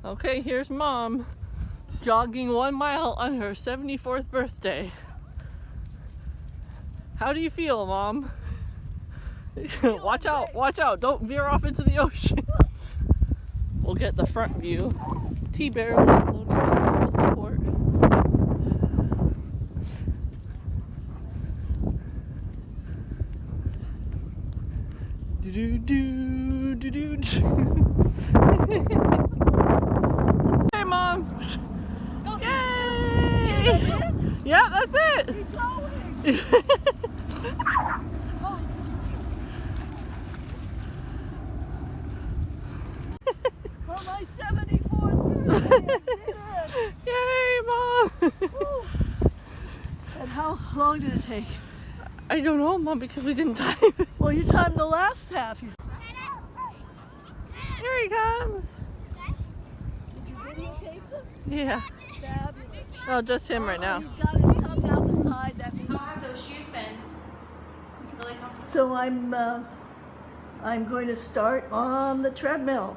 Okay, here's Mom jogging 1 mile on her 74th birthday. How do you feel, Mom? Watch out, watch out, don't veer off into the ocean. We'll get the front view. T-Bear loading with support. Hey, Mom! Go Yay! Yeah, that's it! Keep going! Oh. On my 74th birthday, I did it! Yay, Mom! Woo. And how long did it take? I don't know, Mom, because we didn't time it. Well, you timed the last half. Here he comes! Did you videotape them? Yeah. Fabulous. Oh, just him right now. He's got his tongue out the side. That means. How have those shoes been? Really comfortable. So I'm going to start on the treadmill.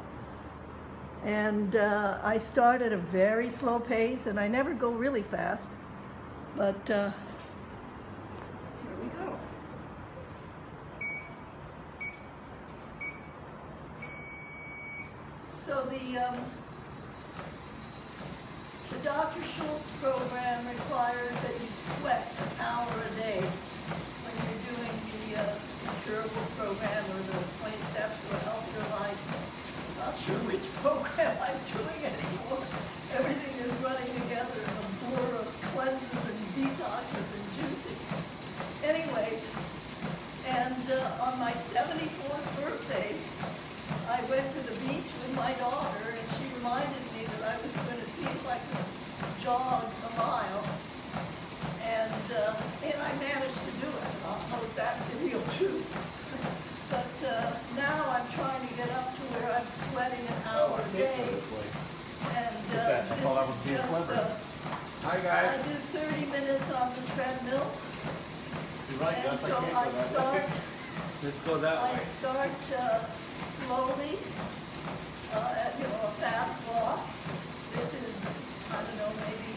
And I start at a very slow pace, and I never go really fast. But here we go. So the Dr. Schulze program requires that you sweat an hour a day when you're doing the Incurables Program or the 20 steps to a healthier life. Not sure which program I'm doing anymore. Everything is running together in a blur of cleanses and detoxes and juicing. Anyway, and on my 74th birthday, I went to the beach with my daughter, and she reminded me that I was going to see if I could jog a mile. And I managed to do it. I'll post that video too. But now I'm trying to get up to where I'm sweating an hour a day. And I thought I was being clever. Hi I guys. do 30 minutes on the treadmill. You're right, And Gus. so I I can't go that start, way. Let's go that I way. start slowly, at a fast walk. This is, I don't know, maybe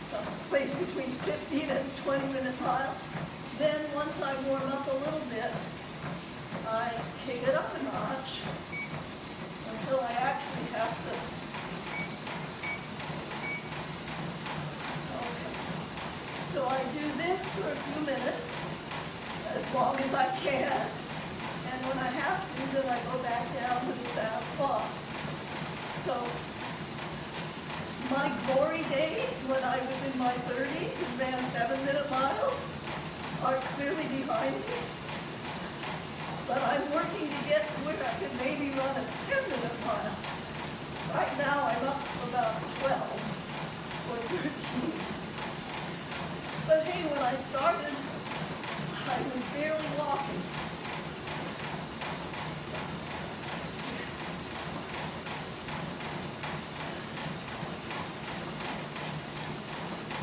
someplace between 15 and 20-minute mile. Then once I warm up a little bit, I kick it up a notch until I actually have to. Okay. So I do this for a few minutes, as long as I can. And when I have to, then I go back down to the fast walk. So my glory days when I was in my 30s and ran 7-minute miles are clearly behind me. But I'm working to get to where I can maybe run a 10-minute mile. Right now I'm up to about 12 or 13. But hey, when I started, I was barely walking.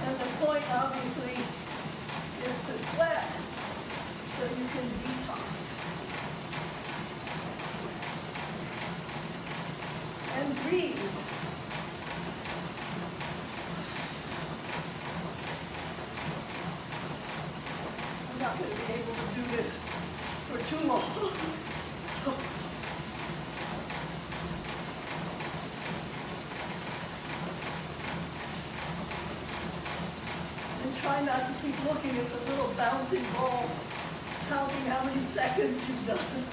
And the point, obviously, is to sweat so you can detox. And breathe. I'm not going to be able to do this for too long. And try not to keep looking at the little bouncing ball, counting how many seconds you've done.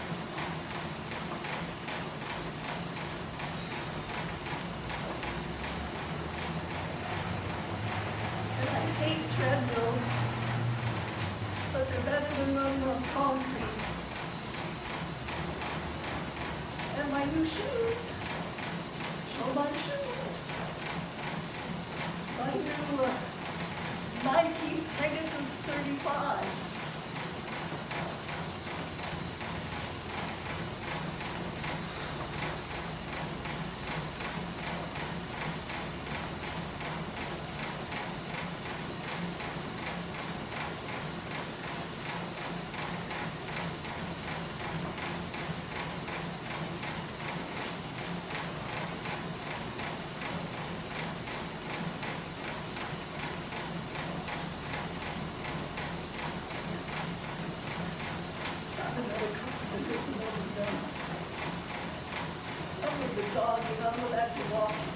And I hate treadmills, but they're better than running on concrete. And my new shoes. Show my shoes. My new Nike Pegasus 35. the jogging, I'll go back to walking.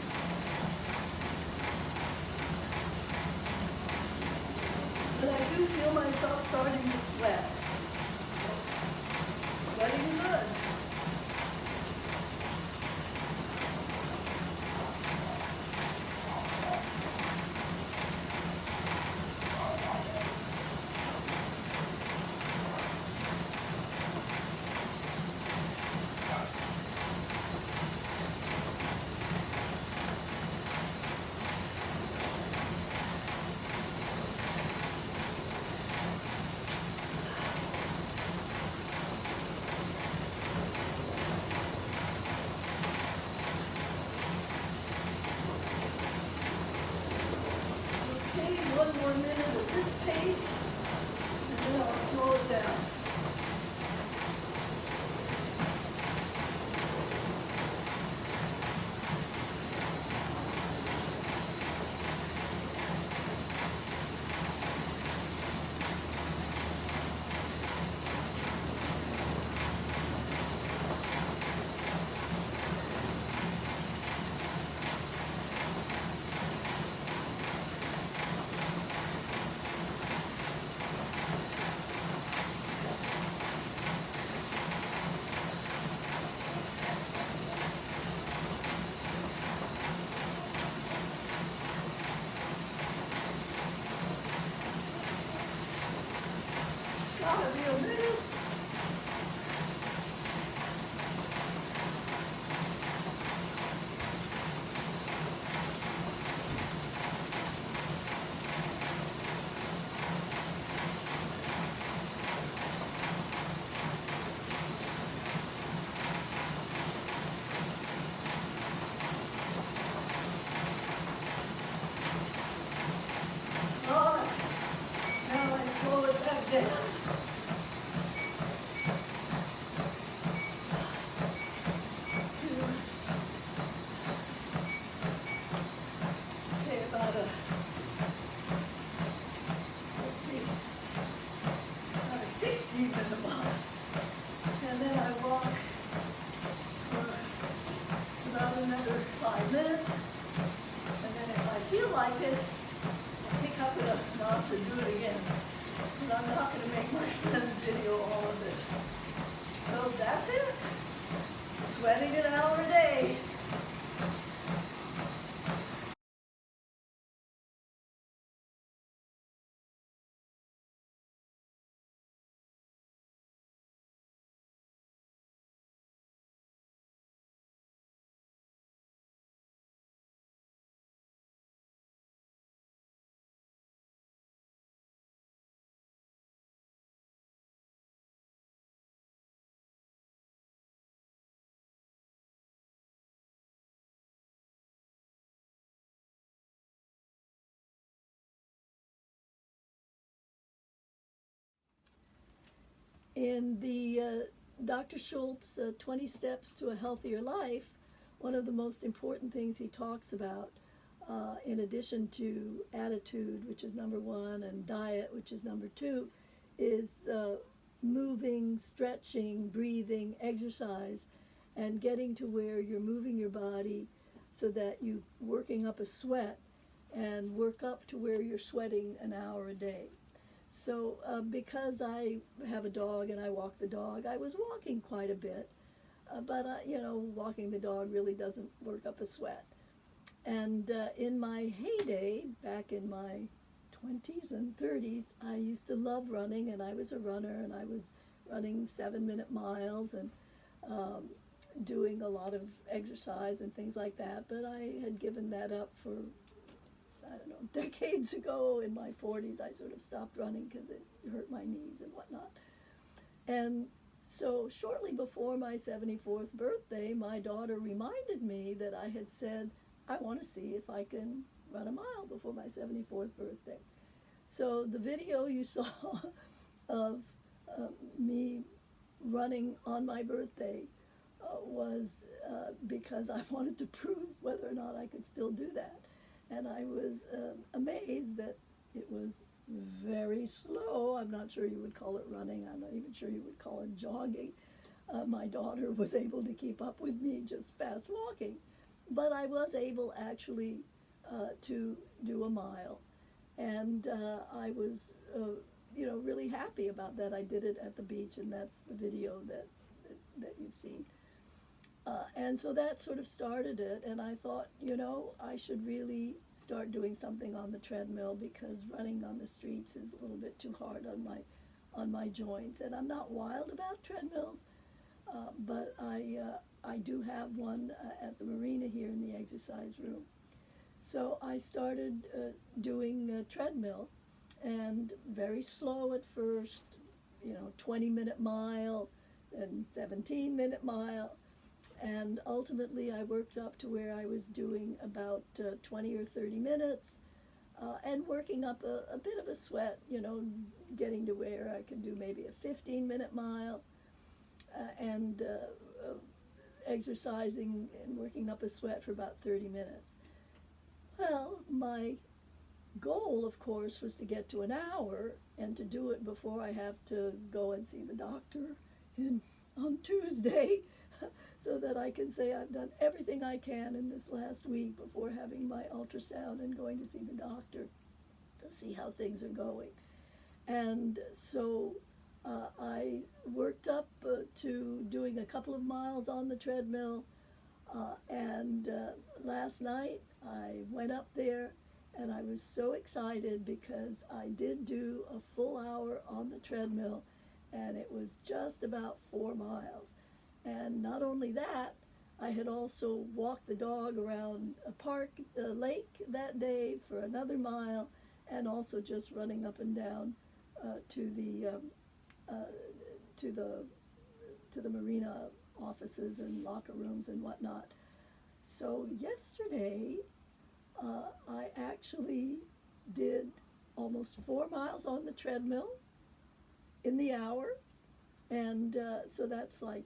But I do feel myself starting to sweat. Sweating good. Okay, one more minute at this pace, and then I'll slow it down. Gotta be a minute. All right, now I slow it back down. Okay, about a, let's see, about a 60 minute walk. And then I walk for about another 5 minutes. And then if I feel like it, I'll pick up it a notch and do it again. But I'm not going to make my friends video all of this. So that's it. Sweating an hour a day. In the Dr. Schulze 20 Steps to a Healthier Life, one of the most important things he talks about, in addition to attitude, which is number one, and diet, which is number two, is moving, stretching, breathing, exercise, and getting to where you're moving your body so that you're working up a sweat and work up to where you're sweating an hour a day. So because I have a dog and I walk the dog, I was walking quite a bit, but walking the dog really doesn't work up a sweat. And in my heyday, back in my 20s and 30s, I used to love running, and I was a runner, and I was running 7-minute miles and doing a lot of exercise and things like that, but I had given that up for, I don't know, decades ago. In my 40s, I sort of stopped running because it hurt my knees and whatnot. And so shortly before my 74th birthday, my daughter reminded me that I had said, I want to see if I can run a mile before my 74th birthday. So the video you saw of me running on my birthday was because I wanted to prove whether or not I could still do that. And I was amazed that it was very slow. I'm not sure you would call it running. I'm not even sure you would call it jogging. my daughter was able to keep up with me just fast walking. But I was able actually to do a mile. And I was, really happy about that. I did it at the beach, and that's the video that you've seen. And so that sort of started it, and I thought, I should really start doing something on the treadmill, because running on the streets is a little bit too hard on my joints. And I'm not wild about treadmills, but I do have one at the marina here in the exercise room. So I started doing a treadmill, and very slow at first, 20-minute mile, then 17-minute mile. And ultimately, I worked up to where I was doing about 20 or 30 minutes, and working up a bit of a sweat, getting to where I could do maybe a 15-minute mile, and exercising and working up a sweat for about 30 minutes. Well, my goal, of course, was to get to an hour and to do it before I have to go and see the doctor on Tuesday, so that I can say I've done everything I can in this last week before having my ultrasound and going to see the doctor to see how things are going. And so I worked up to doing a couple of miles on the treadmill, and last night I went up there, and I was so excited because I did do a full hour on the treadmill, and it was just about 4 miles. And not only that, I had also walked the dog around a lake that day for another mile, and also just running up and down to the marina offices and locker rooms and whatnot. So yesterday, I actually did almost 4 miles on the treadmill in the hour. And so that's like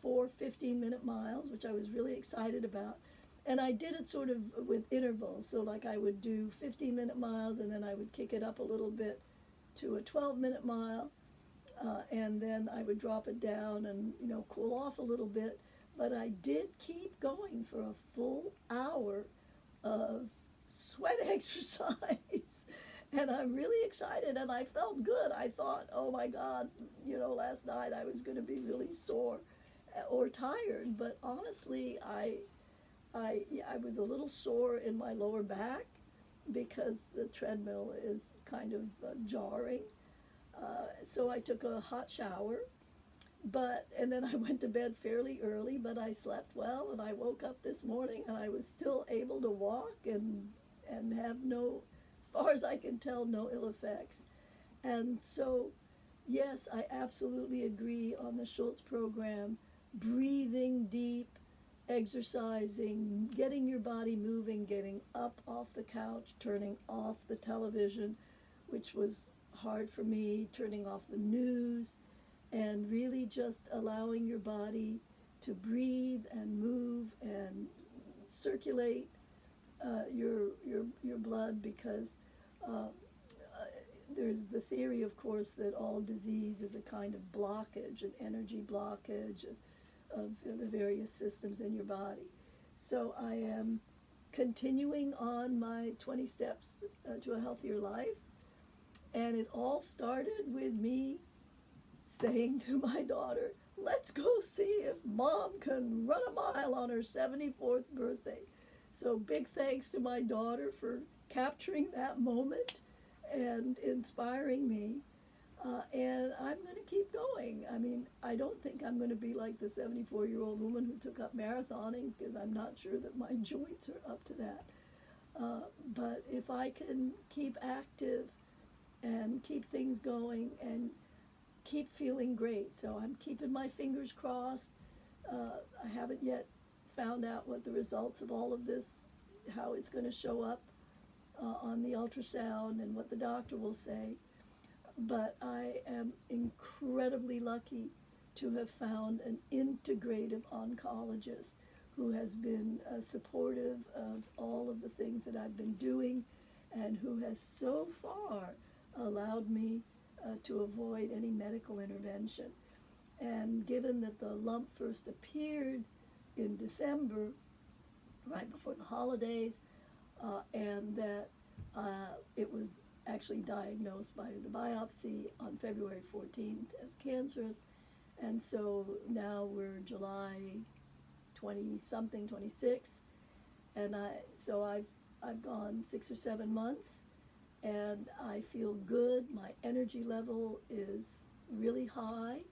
4 15-minute miles, which I was really excited about. And I did it sort of with intervals. So like I would do 15-minute miles, and then I would kick it up a little bit to a 12-minute mile. And then I would drop it down and, cool off a little bit. But I did keep going for a full hour of sweat exercise. And I'm really excited, and I felt good. I thought, oh my God, last night I was going to be really sore or tired. But honestly, I was a little sore in my lower back because the treadmill is kind of jarring. So I took a hot shower, and then I went to bed fairly early, but I slept well, and I woke up this morning, and I was still able to walk and have no, as far as I can tell, no ill effects. And so, yes, I absolutely agree on the Schulze program. Breathing deep, exercising, getting your body moving, getting up off the couch, turning off the television, which was hard for me, turning off the news, and really just allowing your body to breathe and move and circulate your blood, because there's the theory, of course, that all disease is a kind of blockage, an energy blockage of the various systems in your body. So I am continuing on my 20 steps to a healthier life, and it all started with me saying to my daughter, let's go see if Mom can run a mile on her 74th birthday. So big thanks to my daughter for capturing that moment and inspiring me. And I'm going to keep going. I mean, I don't think I'm going to be like the 74-year-old woman who took up marathoning, because I'm not sure that my joints are up to that. But if I can keep active and keep things going and keep feeling great. So I'm keeping my fingers crossed. I haven't yet found out what the results of all of this, how it's going to show up on the ultrasound and what the doctor will say. But I am incredibly lucky to have found an integrative oncologist who has been supportive of all of the things that I've been doing, and who has so far allowed me to avoid any medical intervention. And given that the lump first appeared in December, right before the holidays, and that it was actually diagnosed by the biopsy on February 14th as cancerous, and so now we're July 20-something, 26, and I've gone 6 or 7 months, and I feel good. My energy level is really high,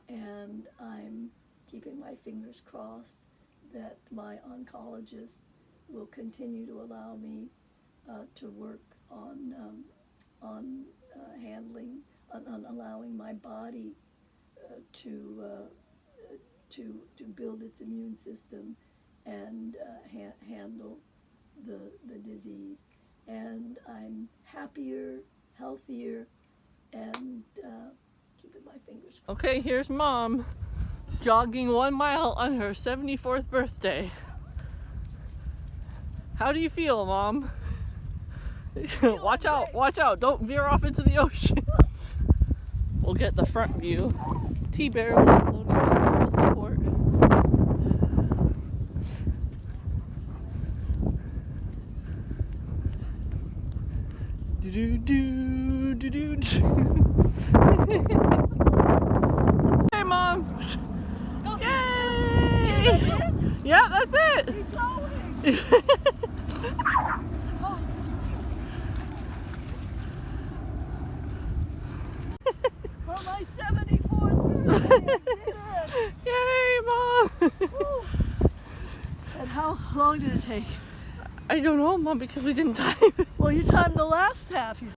and I'm keeping my fingers crossed that my oncologist will continue to allow me to work on handling, on allowing my body to build its immune system and handle the disease. And I'm happier, healthier, and keeping my fingers crossed. Okay, here's Mom jogging 1 mile on her 74th birthday. How do you feel, Mom? Watch out, don't veer off into the ocean. We'll get the front view. T-Bear loading with support. Hey, Mom! Go Yay! Yeah, that's it! Keep going! For my 74th birthday, I did it! Yay, Mom! Woo. And how long did it take? I don't know, Mom, because we didn't time it. Well, you timed the last half, you